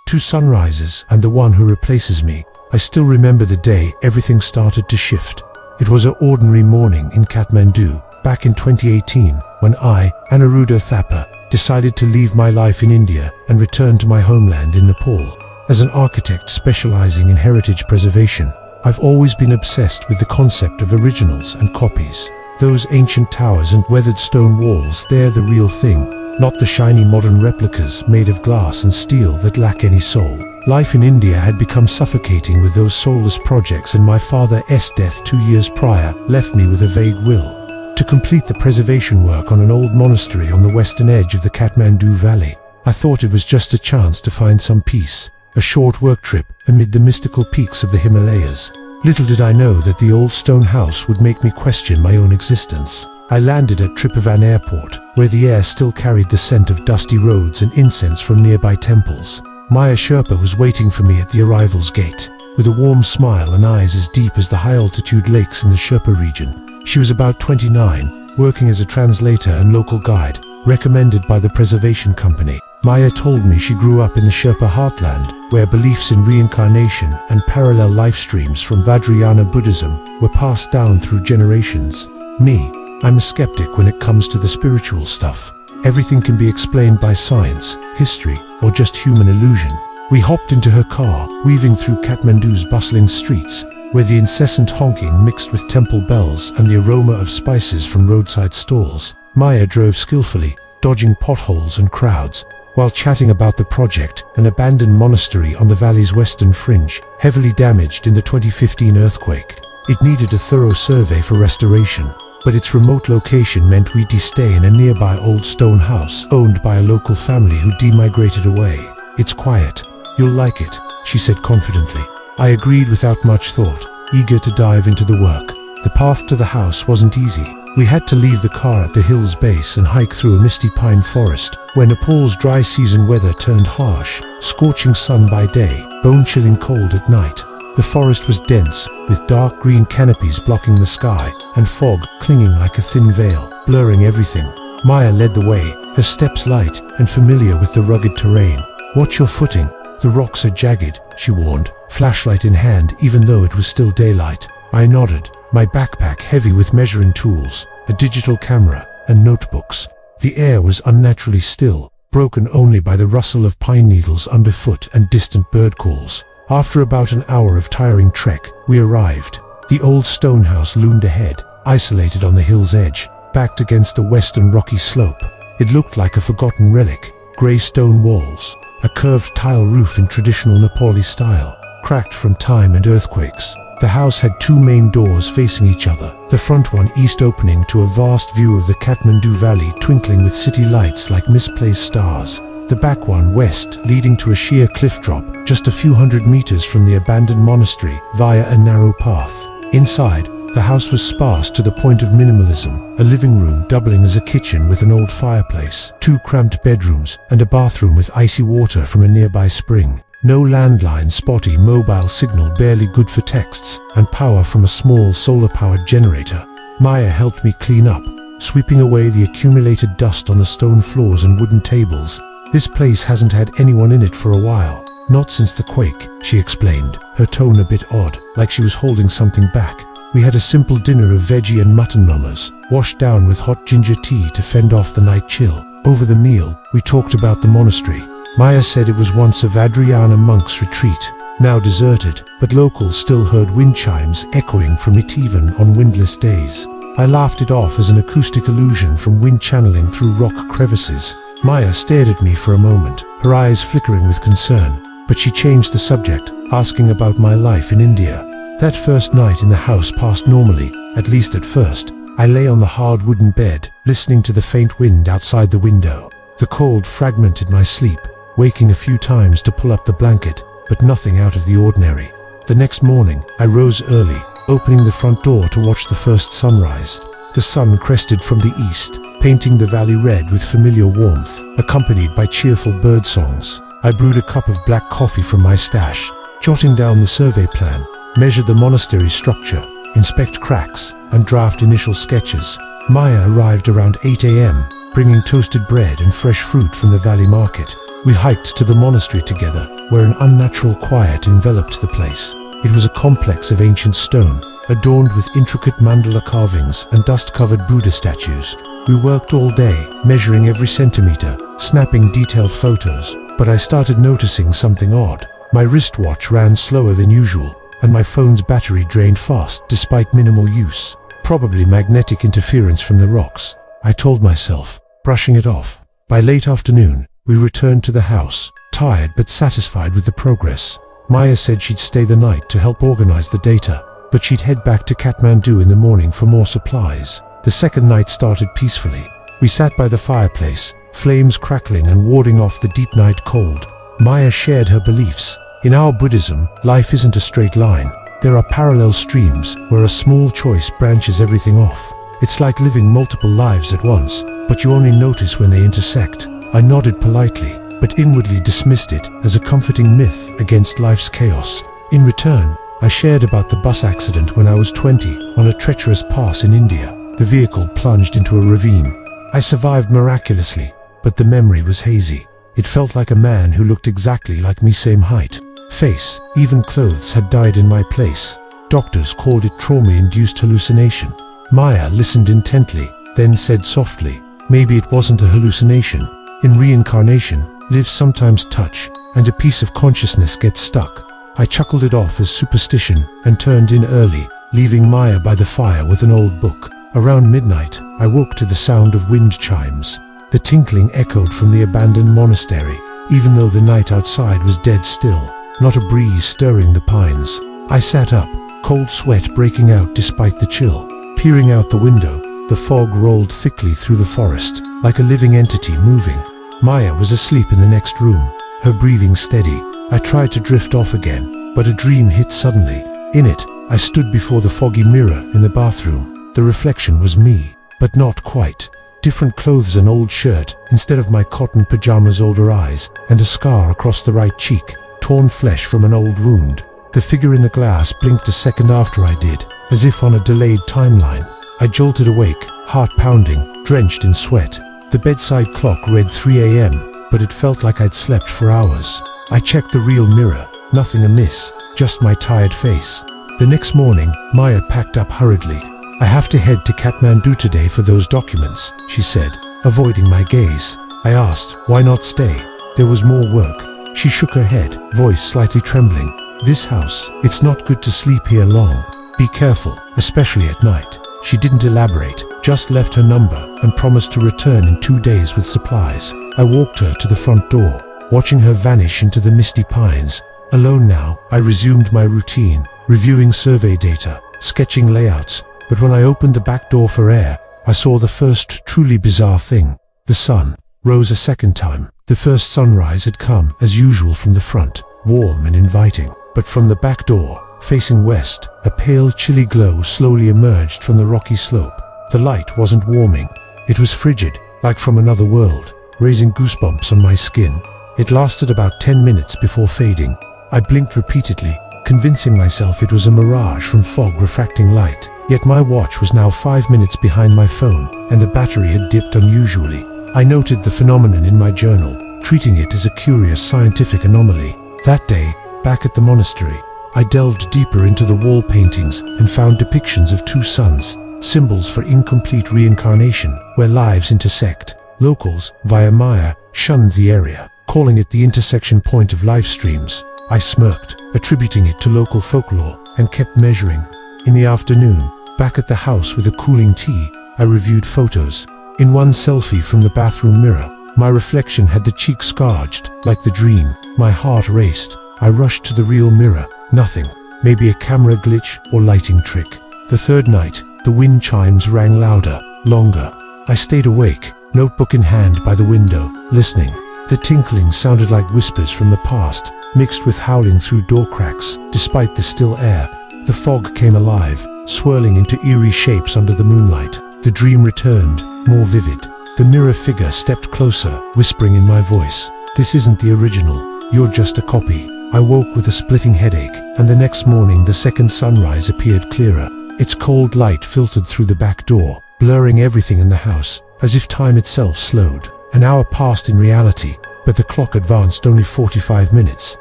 2 sunrises, and the one who replaces me. I still remember the day everything started to shift. It was an ordinary morning in Kathmandu, back in 2018, when I, Aniruddha Thapa, decided to leave my life in India and return to my homeland in Nepal. As an architect specializing in heritage preservation, I've always been obsessed with the concept of originals and copies. Those ancient towers and weathered stone walls, they're the real thing, not the shiny modern replicas made of glass and steel that lack any soul. Life in India had become suffocating with those soulless projects, and my father's death 2 years prior left me with a vague will to complete the preservation work on an old monastery on the western edge of the Kathmandu Valley. I thought it was just a chance to find some peace, a short work trip amid the mystical peaks of the Himalayas. Little did I know that the old stone house would make me question my own existence. I landed at Triphavan Airport, where the air still carried the scent of dusty roads and incense from nearby temples. Maya Sherpa was waiting for me at the arrival's gate, with a warm smile and eyes as deep as the high-altitude lakes in the Sherpa region. She was about 29, working as a translator and local guide, recommended by the preservation company. Maya told me she grew up in the Sherpa heartland, where beliefs in reincarnation and parallel life streams from Vajrayana Buddhism were passed down through generations. Me, I'm a skeptic when it comes to the spiritual stuff. Everything can be explained by science, history, or just human illusion. We hopped into her car, weaving through Kathmandu's bustling streets, where the incessant honking mixed with temple bells and the aroma of spices from roadside stalls. Maya drove skillfully, dodging potholes and crowds, while chatting about the project, an abandoned monastery on the valley's western fringe, heavily damaged in the 2015 earthquake. It needed a thorough survey for restoration, but its remote location meant we'd stay in a nearby old stone house owned by a local family who demigrated away. "It's quiet. You'll like it," she said confidently. I agreed without much thought, eager to dive into the work. The path to the house wasn't easy. We had to leave the car at the hill's base and hike through a misty pine forest, where Nepal's dry season weather turned harsh, scorching sun by day, bone-chilling cold at night. The forest was dense, with dark green canopies blocking the sky, and fog clinging like a thin veil, blurring everything. Maya led the way, her steps light and familiar with the rugged terrain. "Watch your footing. The rocks are jagged," she warned, flashlight in hand even though it was still daylight. I nodded, my backpack heavy with measuring tools, a digital camera, and notebooks. The air was unnaturally still, broken only by the rustle of pine needles underfoot and distant bird calls. After about an hour of tiring trek, we arrived. The old stone house loomed ahead, isolated on the hill's edge, backed against the western rocky slope. It looked like a forgotten relic, grey stone walls, a curved tile roof in traditional Nepali style, cracked from time and earthquakes. The house had 2 main doors facing each other, the front one east opening to a vast view of the Kathmandu Valley twinkling with city lights like misplaced stars. The back one west leading to a sheer cliff drop, just a few hundred meters from the abandoned monastery via a narrow path. Inside, the house was sparse to the point of minimalism, a living room doubling as a kitchen with an old fireplace, 2 cramped bedrooms, and a bathroom with icy water from a nearby spring. No landline, spotty mobile signal barely good for texts, and power from a small solar-powered generator. Maya helped me clean up, sweeping away the accumulated dust on the stone floors and wooden tables. "This place hasn't had anyone in it for a while. Not since the quake," she explained, her tone a bit odd, like she was holding something back. We had a simple dinner of veggie and mutton momos, washed down with hot ginger tea to fend off the night chill. Over the meal, we talked about the monastery. Maya said it was once a Vajrayana monk's retreat, now deserted, but locals still heard wind chimes echoing from it even on windless days. I laughed it off as an acoustic illusion from wind channeling through rock crevices. Maya stared at me for a moment, her eyes flickering with concern, but she changed the subject, asking about my life in India. That first night in the house passed normally, at least at first. I lay on the hard wooden bed, listening to the faint wind outside the window. The cold fragmented my sleep, waking a few times to pull up the blanket, but nothing out of the ordinary. The next morning, I rose early, opening the front door to watch the first sunrise. The sun crested from the east, painting the valley red with familiar warmth, accompanied by cheerful bird songs. I brewed a cup of black coffee from my stash, jotting down the survey plan, measured the monastery structure, inspect cracks, and draft initial sketches. Maya arrived around 8 a.m., bringing toasted bread and fresh fruit from the valley market. We hiked to the monastery together, where an unnatural quiet enveloped the place. It was a complex of ancient stone, adorned with intricate mandala carvings and dust-covered Buddha statues. We worked all day, measuring every centimeter, snapping detailed photos, but I started noticing something odd. My wristwatch ran slower than usual, and my phone's battery drained fast despite minimal use. Probably magnetic interference from the rocks, I told myself, brushing it off. By late afternoon, we returned to the house, tired but satisfied with the progress. Maya said she'd stay the night to help organize the data, but she'd head back to Kathmandu in the morning for more supplies. The second night started peacefully. We sat by the fireplace, flames crackling and warding off the deep night cold. Maya shared her beliefs. In our Buddhism, life isn't a straight line. There are parallel streams where a small choice branches everything off. It's like living multiple lives at once, but you only notice when they intersect. I nodded politely, but inwardly dismissed it as a comforting myth against life's chaos. In return, I shared about the bus accident when I was 20 on a treacherous pass in India. The vehicle plunged into a ravine. I survived miraculously, but the memory was hazy. It felt like a man who looked exactly like me, same height, face, even clothes, had died in my place. Doctors called it trauma-induced hallucination. Maya listened intently, then said softly, "Maybe it wasn't a hallucination. In reincarnation, lives sometimes touch, and a piece of consciousness gets stuck." I chuckled it off as superstition and turned in early, leaving Maya by the fire with an old book. Around midnight, I woke to the sound of wind chimes. The tinkling echoed from the abandoned monastery, even though the night outside was dead still, not a breeze stirring the pines. I sat up, cold sweat breaking out despite the chill. Peering out the window, the fog rolled thickly through the forest, like a living entity moving. Maya was asleep in the next room, her breathing steady. I tried to drift off again, but a dream hit suddenly. In it, I stood before the foggy mirror in the bathroom. The reflection was me, but not quite. Different clothes, an old shirt instead of my cotton pajamas, older eyes, and a scar across the right cheek, torn flesh from an old wound. The figure in the glass blinked a second after I did, as if on a delayed timeline. I jolted awake, heart pounding, drenched in sweat. The bedside clock read 3 a.m., but it felt like I'd slept for hours. I checked the real mirror, nothing amiss, just my tired face. The next morning, Maya packed up hurriedly. "I have to head to Kathmandu today for those documents," she said, avoiding my gaze. I asked, "Why not stay?" There was more work. She shook her head, voice slightly trembling. "This house, it's not good to sleep here long. Be careful, especially at night." She didn't elaborate, just left her number and promised to return in 2 days with supplies. I walked her to the front door, watching her vanish into the misty pines. Alone now, I resumed my routine, reviewing survey data, sketching layouts, but when I opened the back door for air, I saw the first truly bizarre thing. The sun rose a second time. The first sunrise had come, as usual, from the front, warm and inviting, but from the back door, facing west, a pale, chilly glow slowly emerged from the rocky slope. The light wasn't warming. It was frigid, like from another world, raising goosebumps on my skin. It lasted about 10 minutes before fading. I blinked repeatedly, convincing myself it was a mirage from fog refracting light. Yet my watch was now 5 minutes behind my phone, and the battery had dipped unusually. I noted the phenomenon in my journal, treating it as a curious scientific anomaly. That day, back at the monastery, I delved deeper into the wall paintings and found depictions of 2 suns, symbols for incomplete reincarnation, where lives intersect. Locals, via Maya, shunned the area, calling it the intersection point of life streams. I smirked, attributing it to local folklore, and kept measuring. In the afternoon, back at the house with a cooling tea, I reviewed photos. In one selfie from the bathroom mirror, my reflection had the cheek scarred, like the dream. My heart raced. I rushed to the real mirror. Nothing. Maybe a camera glitch or lighting trick. The third night, the wind chimes rang louder, longer. I stayed awake, notebook in hand by the window, listening. The tinkling sounded like whispers from the past, mixed with howling through door cracks, despite the still air. The fog came alive, swirling into eerie shapes under the moonlight. The dream returned, more vivid. The mirror figure stepped closer, whispering in my voice, "This isn't the original. You're just a copy." I woke with a splitting headache, and the next morning the second sunrise appeared clearer. Its cold light filtered through the back door, blurring everything in the house, as if time itself slowed. An hour passed in reality, but the clock advanced only 45 minutes.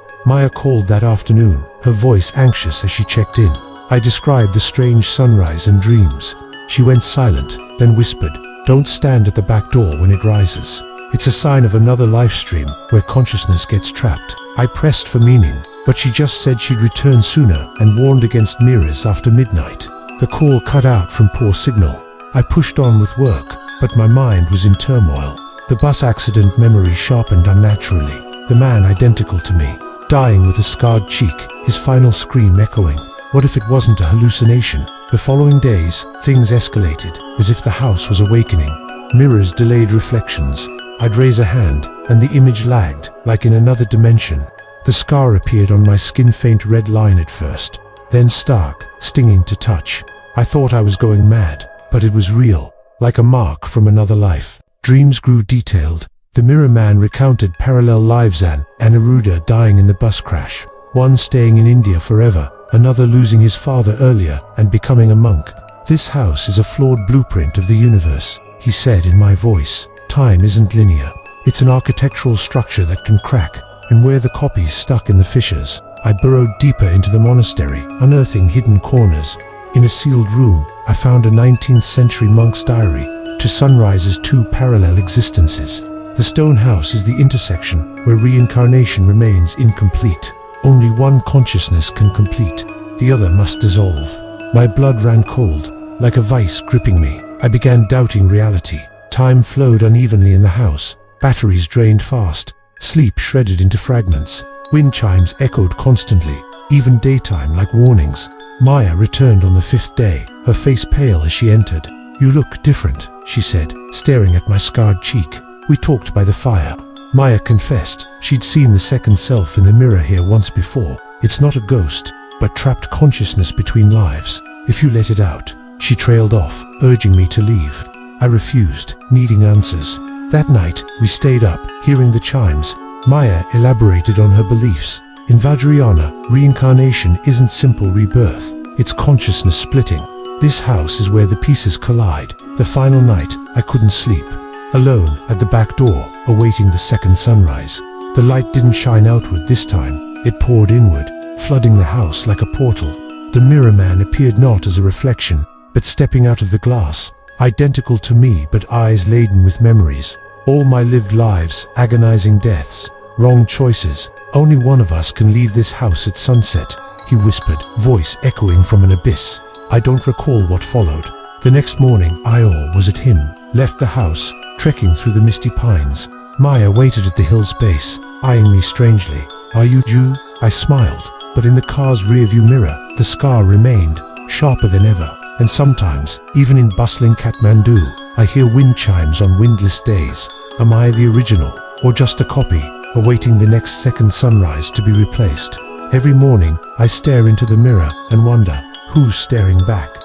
Maya called that afternoon, her voice anxious as she checked in. I described the strange sunrise and dreams. She went silent, then whispered, "Don't stand at the back door when it rises. It's a sign of another life stream where consciousness gets trapped." I pressed for meaning, but she just said she'd return sooner and warned against mirrors after midnight. The call cut out from poor signal. I pushed on with work, but my mind was in turmoil. The bus accident memory sharpened unnaturally. The man identical to me, dying with a scarred cheek, his final scream echoing. What if it wasn't a hallucination? The following days, things escalated, as if the house was awakening. Mirrors delayed reflections. I'd raise a hand, and the image lagged, like in another dimension. The scar appeared on my skin, faint red line at first, then stark, stinging to touch. I thought I was going mad, but it was real, like a mark from another life. Dreams grew detailed. The mirror man recounted parallel lives, an Aruda dying in the bus crash, one staying in India forever, another losing his father earlier and becoming a monk. "This house is a flawed blueprint of the universe," he said in my voice. "Time isn't linear. It's an architectural structure that can crack, and where the copies stuck in the fissures." I burrowed deeper into the monastery, unearthing hidden corners. In a sealed room, I found a 19th century monk's diary. To sunrises, two parallel existences. The stone house is the intersection where reincarnation remains incomplete. Only one consciousness can complete. The other must dissolve. My blood ran cold, like a vice gripping me. I began doubting reality. Time flowed unevenly in the house. Batteries drained fast. Sleep shredded into fragments. Wind chimes echoed constantly, even daytime like warnings. Maya returned on the 5th day, her face pale as she entered. "You look different," she said, staring at my scarred cheek. We talked by the fire. Maya confessed she'd seen the second self in the mirror here once before. "It's not a ghost, but trapped consciousness between lives. If you let it out." She trailed off, urging me to leave. I refused, needing answers. That night, we stayed up, hearing the chimes. Maya elaborated on her beliefs. In Vajrayana, reincarnation isn't simple rebirth, it's consciousness splitting. This house is where the pieces collide. The final night, I couldn't sleep. Alone, at the back door, awaiting the second sunrise. The light didn't shine outward this time, it poured inward, flooding the house like a portal. The mirror man appeared not as a reflection, but stepping out of the glass, identical to me but eyes laden with memories. All my lived lives, agonizing deaths, wrong choices. "Only one of us can leave this house at sunset," he whispered, voice echoing from an abyss. I don't recall what followed. The next morning, I was at him, left the house, trekking through the misty pines. Maya waited at the hill's base, eyeing me strangely. "Are you Jew?" I smiled, but in the car's rearview mirror, the scar remained, sharper than ever. And sometimes, even in bustling Kathmandu, I hear wind chimes on windless days. Am I the original, or just a copy, awaiting the next second sunrise to be replaced? Every morning, I stare into the mirror and wonder, who's staring back?